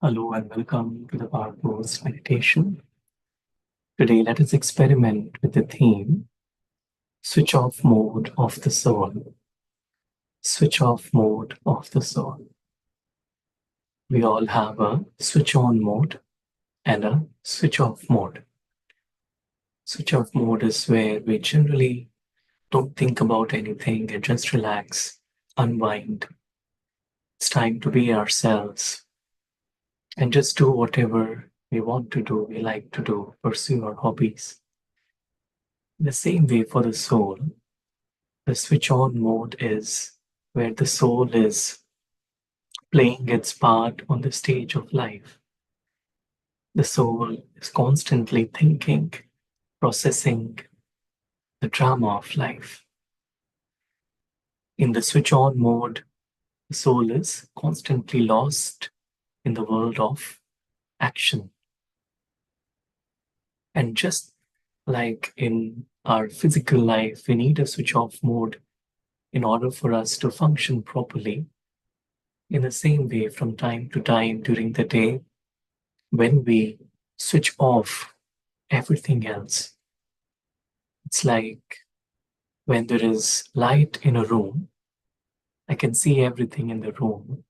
Hello and welcome to the Powerboost meditation. Today, let us experiment with the theme Switch off mode of the soul. Switch off mode of the soul. We all have a switch on mode and a switch off mode. Switch off mode is where we generally don't think about anything and just relax, unwind. It's time to be ourselves and just do whatever we want to do, we like to do, pursue our hobbies. The same way for the soul, the switch on mode is where the soul is playing its part on the stage of life. The soul is constantly thinking, processing the drama of life. In the switch on mode, the soul is constantly lost in the world of action. And just like in our physical life, we need a switch off mode in order for us to function properly. In the same way, from time to time during the day, when we switch off everything else, it's like when there is light in a room, I can see everything in the room.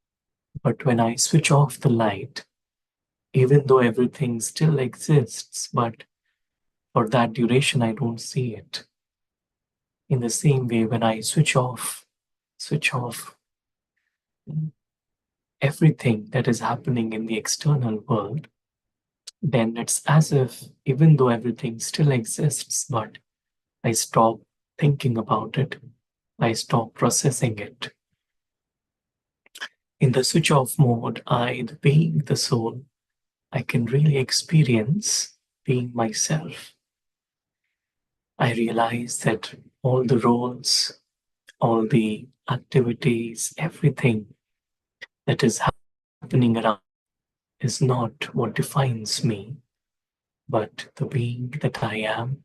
But when I switch off the light, even though everything still exists, but for that duration, I don't see it. In the same way, when I switch off everything that is happening in the external world, then it's as if even though everything still exists, but I stop thinking about it, I stop processing it. In the switch off mode, the being the soul, I can really experience being myself. I realize that all the roles, all the activities, everything that is happening around is not what defines me, but the being that I am,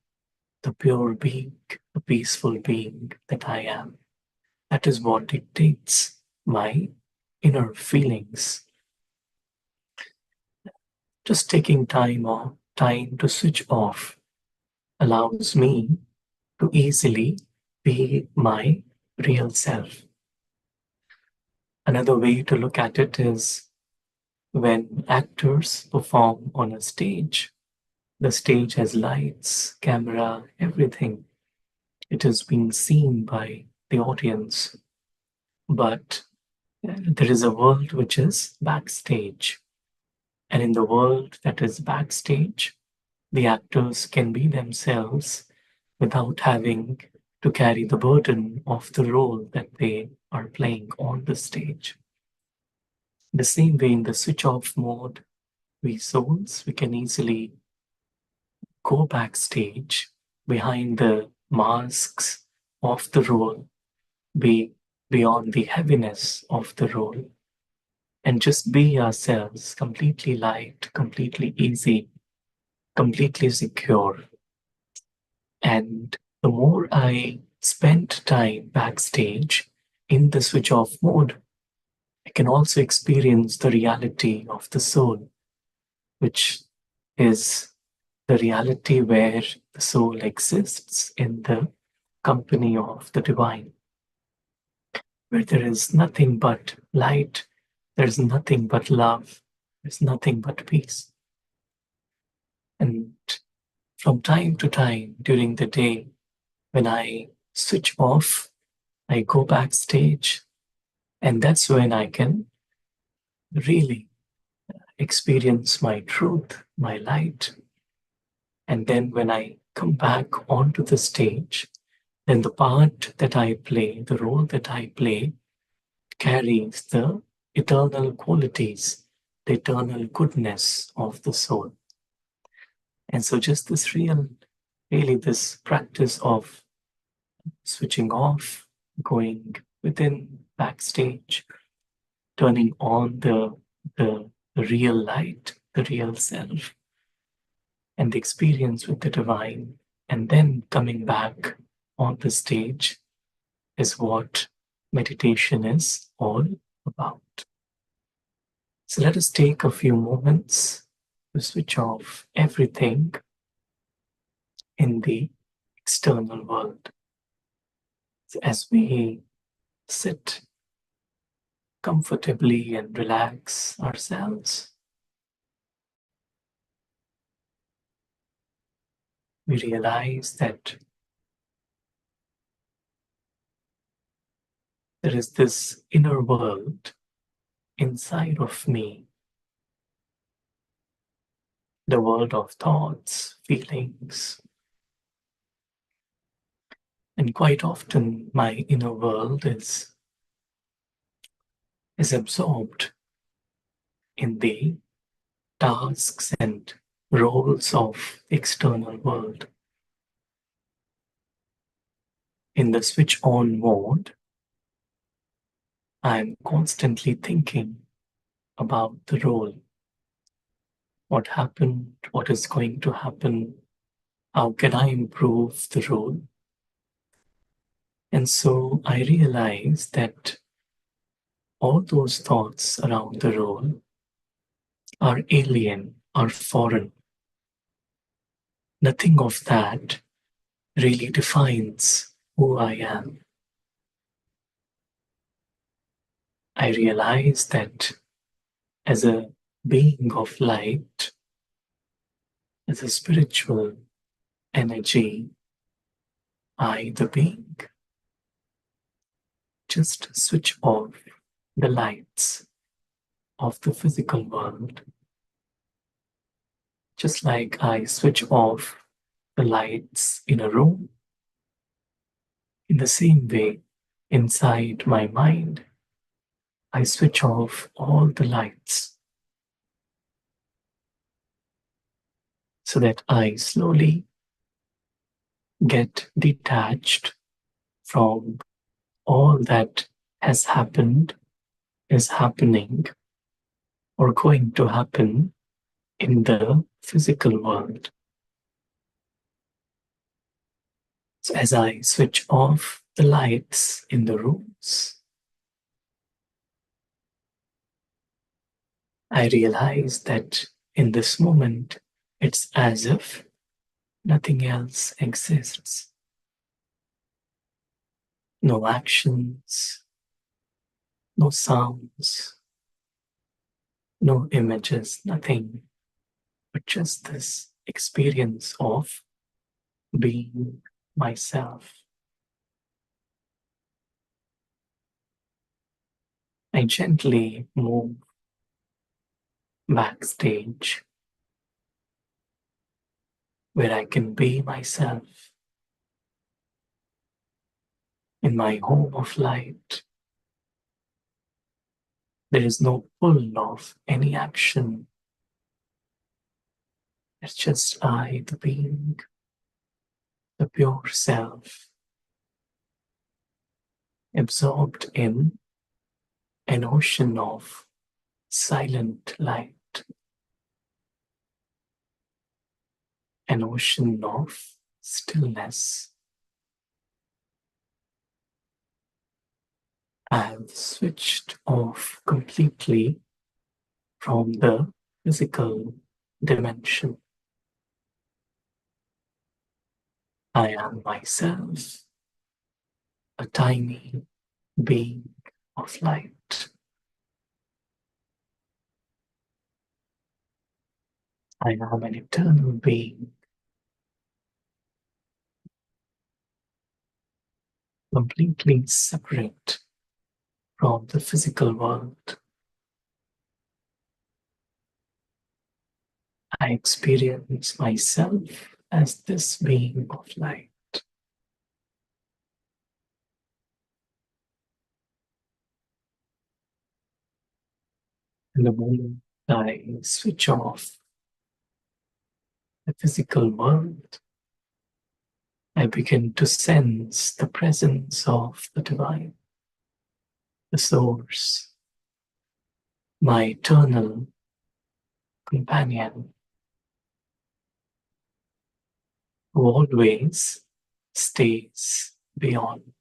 the pure being, the peaceful being that I am. That is what dictates my inner feelings. Just taking time to switch off allows me to easily be my real self. Another way to look at it is when actors perform on a stage, the stage has lights, camera, everything. It is being seen by the audience. But there is a world which is backstage. And in the world that is backstage, the actors can be themselves without having to carry the burden of the role that they are playing on the stage. The same way in the switch off mode, we souls, we can easily go backstage behind the masks of the role, be beyond the heaviness of the role, and just be ourselves, completely light, completely easy, completely secure. And the more I spend time backstage in the switch off mode, I can also experience the reality of the soul, which is the reality where the soul exists in the company of the divine, where there is nothing but light, there's nothing but love, there's nothing but peace. And from time to time during the day, when I switch off, I go backstage, and that's when I can really experience my truth, my light. And then when I come back onto the stage, then the part that I play, the role that I play, carries the eternal qualities, the eternal goodness of the soul. And so just really this practice of switching off, going within backstage, turning on the real light, the real self, and the experience with the divine, and then coming back on the stage is what meditation is all about. So let us take a few moments to switch off everything in the external world. So as we sit comfortably and relax ourselves, we realize that there is this inner world inside of me, the world of thoughts, feelings. And quite often, my inner world is absorbed in the tasks and roles of the external world. In the switch on mode, I'm constantly thinking about the role. What happened? What is going to happen? How can I improve the role? And so I realize that all those thoughts around the role are alien, are foreign. Nothing of that really defines who I am. I realize that as a being of light, as a spiritual energy, I, the being, just switch off the lights of the physical world, just like I switch off the lights in a room. In the same way, inside my mind, I switch off all the lights so that I slowly get detached from all that has happened, is happening, or going to happen in the physical world. So as I switch off the lights in the rooms, I realize that in this moment, it's as if nothing else exists. No actions, no sounds, no images, nothing, but just this experience of being myself. I gently move backstage where I can be myself in my home of light. There is no pull of any action. It's just I, the being, the pure self, absorbed in an ocean of silent light, an ocean of stillness. I have switched off completely from the physical dimension. I am myself, a tiny being of light. I am an eternal being, completely separate from the physical world. I experience myself as this being of light. And the moment I switch off the physical world, I begin to sense the presence of the divine, the source, my eternal companion, who always stays beyond.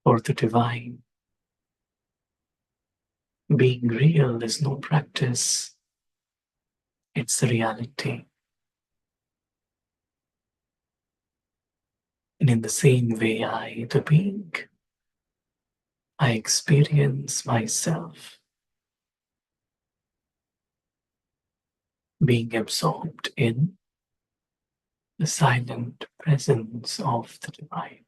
For the divine Being real is no practice, it's a reality. And in the same way the being, I experience myself being absorbed in the silent presence of the divine.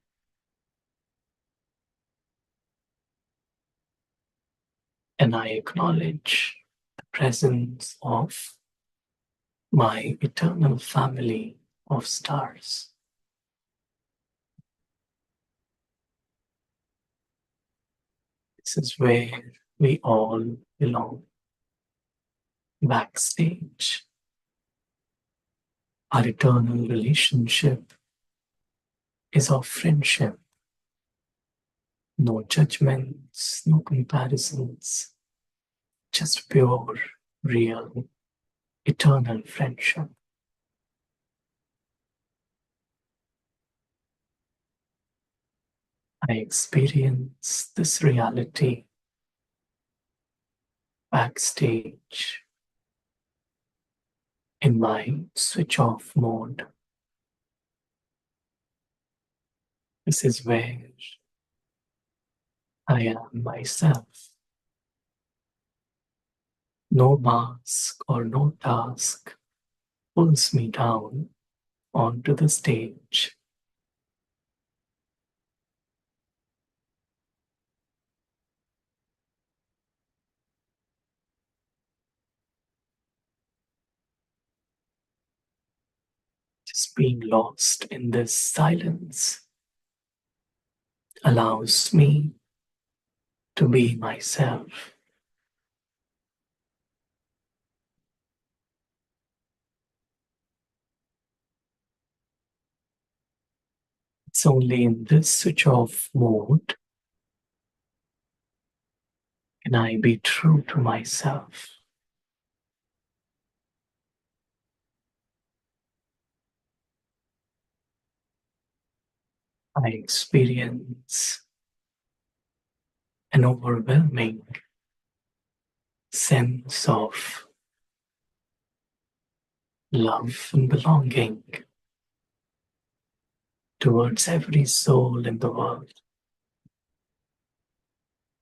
And I acknowledge the presence of my eternal family of stars. This is where we all belong. Backstage, our eternal relationship is of friendship, no judgments, no comparisons, just pure, real, eternal friendship. I experience this reality backstage in my switch off mode. This is where I am myself. No mask or no task pulls me down onto the stage. Just being lost in this silence allows me to be myself. It's only in this switch off mode can I be true to myself. I experience an overwhelming sense of love and belonging towards every soul in the world.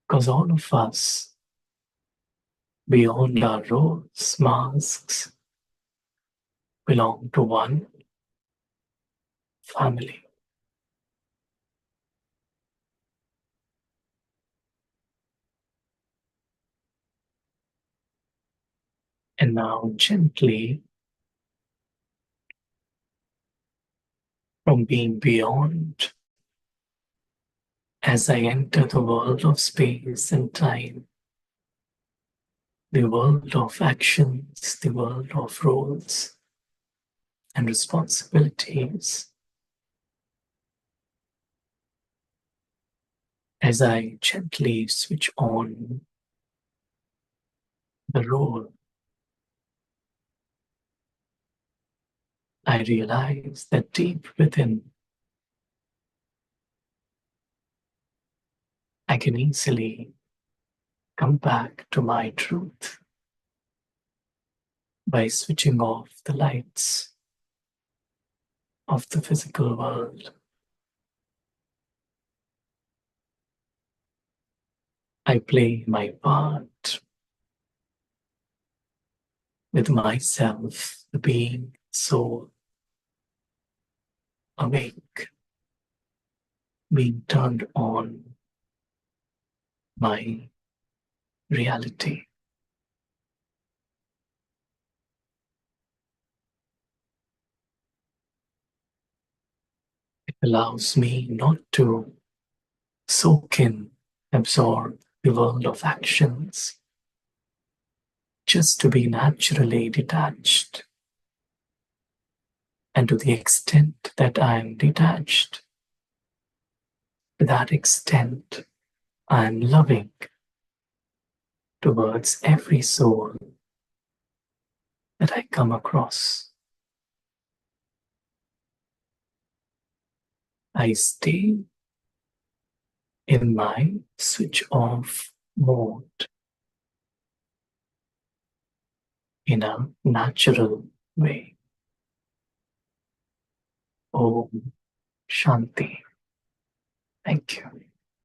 Because all of us, beyond our roles, masks, belong to one family. And now, gently, from being beyond, as I enter the world of space and time, the world of actions, the world of roles and responsibilities, as I gently switch on the role, I realize that deep within, I can easily come back to my truth by switching off the lights of the physical world. I play my part with myself, the being, soul, awake, being turned on my reality. It allows me not to soak in, absorb the world of actions, just to be naturally detached. And to the extent that I am detached, to that extent I am loving towards every soul that I come across. I stay in my switch off mode in a natural way. Om Shanti. Thank you.